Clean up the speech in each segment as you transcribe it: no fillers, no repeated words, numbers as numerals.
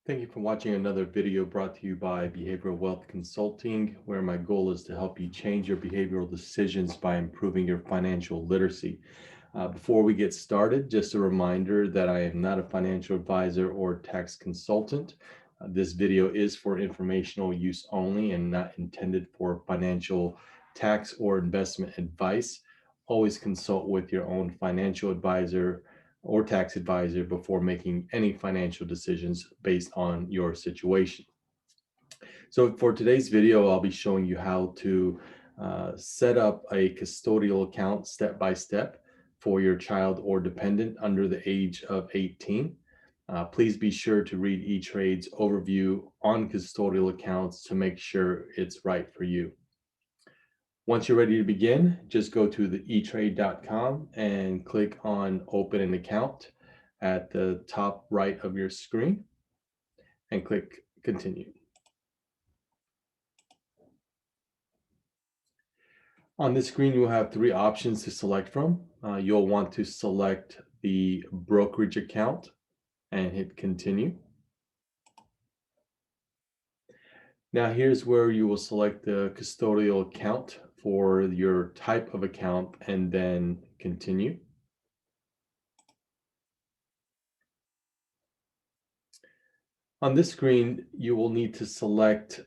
Thank you for watching another video brought to you by Behavioral Wealth Consulting, where my goal is to help you change your behavioral decisions by improving your financial literacy. Before we get started, just a reminder that I am not a financial advisor or tax consultant. This video is for informational use only and not intended for financial, tax, or investment advice. Always consult with your own financial advisor or tax advisor before making any financial decisions based on your situation. So for today's video, I'll be showing you how to set up a custodial account step by step for your child or dependent under the age of 18. Please be sure to read Etrade's overview on custodial accounts to make sure it's right for you. Once you're ready to begin, just go to the etrade.com and click on Open an Account at the top right of your screen and click Continue. On this screen, you will have three options to select from. You'll want to select the brokerage account and hit Continue. Now here's where you will select the custodial account for your type of account and then continue. On this screen, you will need to select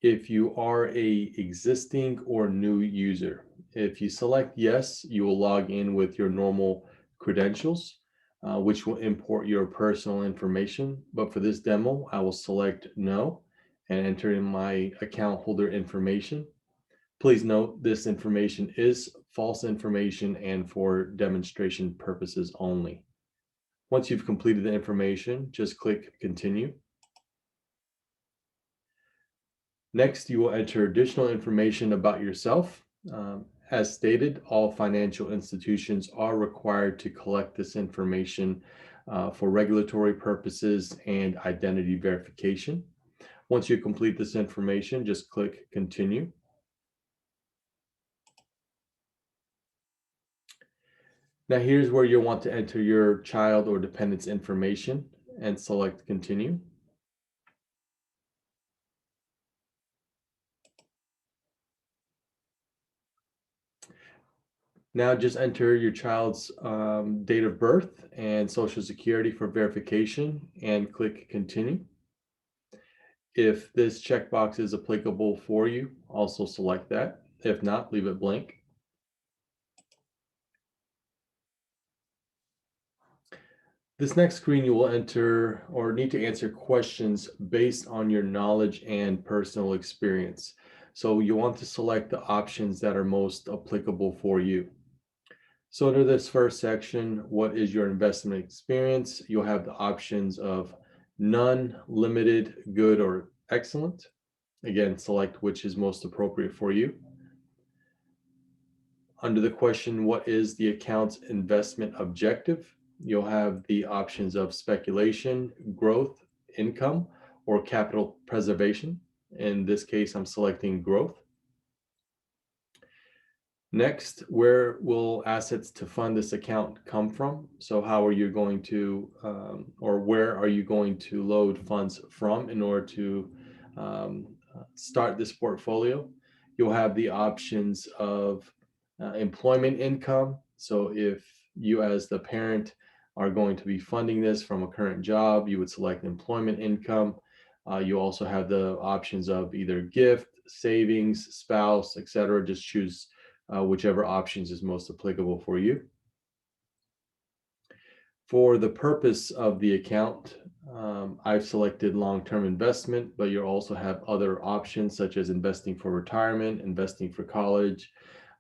if you are a existing or new user. If you select yes, you will log in with your normal credentials, which will import your personal information. But for this demo, I will select no and enter in my account holder information. Please note this information is false information and for demonstration purposes only. Once you've completed the information, just click Continue. Next, you will enter additional information about yourself. As stated, all financial institutions are required to collect this information for regulatory purposes and identity verification. Once you complete this information, just click Continue. Now here's where you'll want to enter your child or dependent's information and select Continue. Now just enter your child's date of birth and social security for verification and click Continue. If this checkbox is applicable for you, also select that. If not, leave it blank. This next screen, you will enter or need to answer questions based on your knowledge and personal experience. So you want to select the options that are most applicable for you. So under this first section, what is your investment experience? You'll have the options of none, limited, good, or excellent. Again, select which is most appropriate for you. Under the question, what is the account's investment objective? You'll have the options of speculation, growth, income, or capital preservation. In this case, I'm selecting growth. Next, where will assets to fund this account come from? So how are you going to, or where are you going to load funds from in order to start this portfolio? You'll have the options of employment income. So if you as the parent are going to be funding this from a current job, you would select employment income. You also have the options of either gift, savings, spouse, etc. Just choose whichever options is most applicable for you. For the purpose of the account, I've selected long-term investment, but you also have other options such as investing for retirement, investing for college.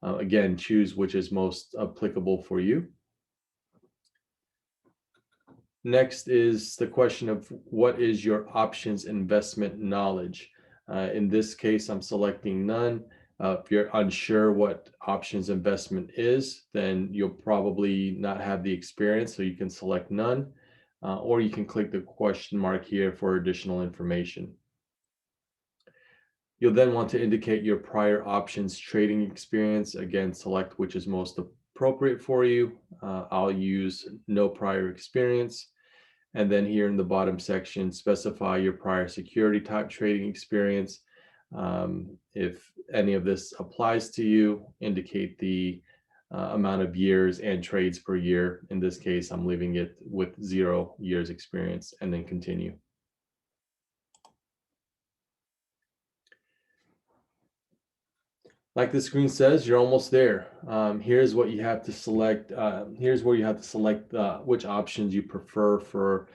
Again, choose which is most applicable for you. Next is the question of what is your options investment knowledge? In this case, I'm selecting none. If you're unsure what options investment is, then you'll probably not have the experience, so you can select none, or you can click the question mark here for additional information. You'll then want to indicate your prior options trading experience. Again, select which is most appropriate for you. I'll use no prior experience. And then here in the bottom section, specify your prior security type trading experience. If any of this applies to you, indicate the amount of years and trades per year. In this case, I'm leaving it with 0 years experience, and then continue. Like the screen says, you're almost there. Here's what you have to select. Here's where you have to select which options you prefer for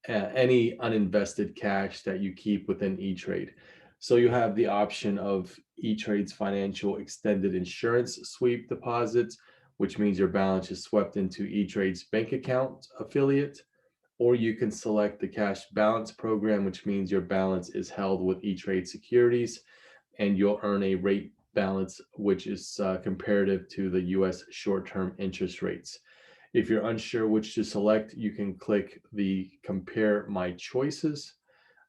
any uninvested cash that you keep within E-Trade. So you have the option of E-Trade's financial extended insurance sweep deposits, which means your balance is swept into E-Trade's bank account affiliate, or you can select the cash balance program, which means your balance is held with E-Trade securities and you'll earn a rate balance, which is comparative to the US short-term interest rates. If you're unsure which to select, you can click the compare my choices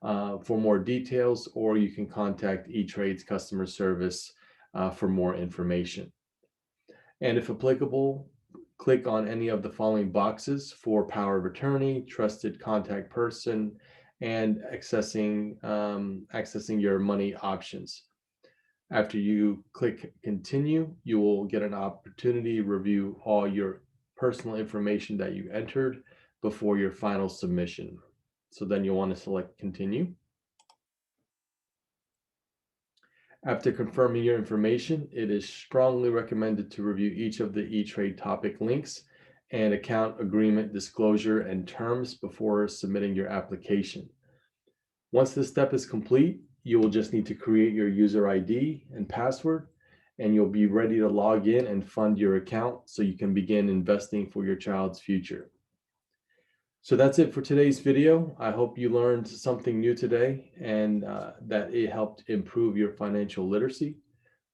for more details, or you can contact E-Trade's customer service for more information. And if applicable, click on any of the following boxes for power of attorney, trusted contact person, and accessing your money options. After you click continue, you will get an opportunity to review all your personal information that you entered before your final submission. So then you'll want to select continue. After confirming your information, it is strongly recommended to review each of the E-Trade topic links and account agreement disclosure and terms before submitting your application. Once this step is complete, you will just need to create your user ID and password, and you'll be ready to log in and fund your account so you can begin investing for your child's future. So that's it for today's video. I hope you learned something new today and that it helped improve your financial literacy.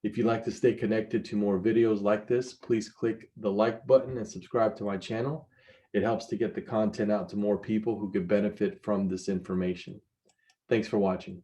If you'd like to stay connected to more videos like this, please click the like button and subscribe to my channel. It helps to get the content out to more people who could benefit from this information. Thanks for watching.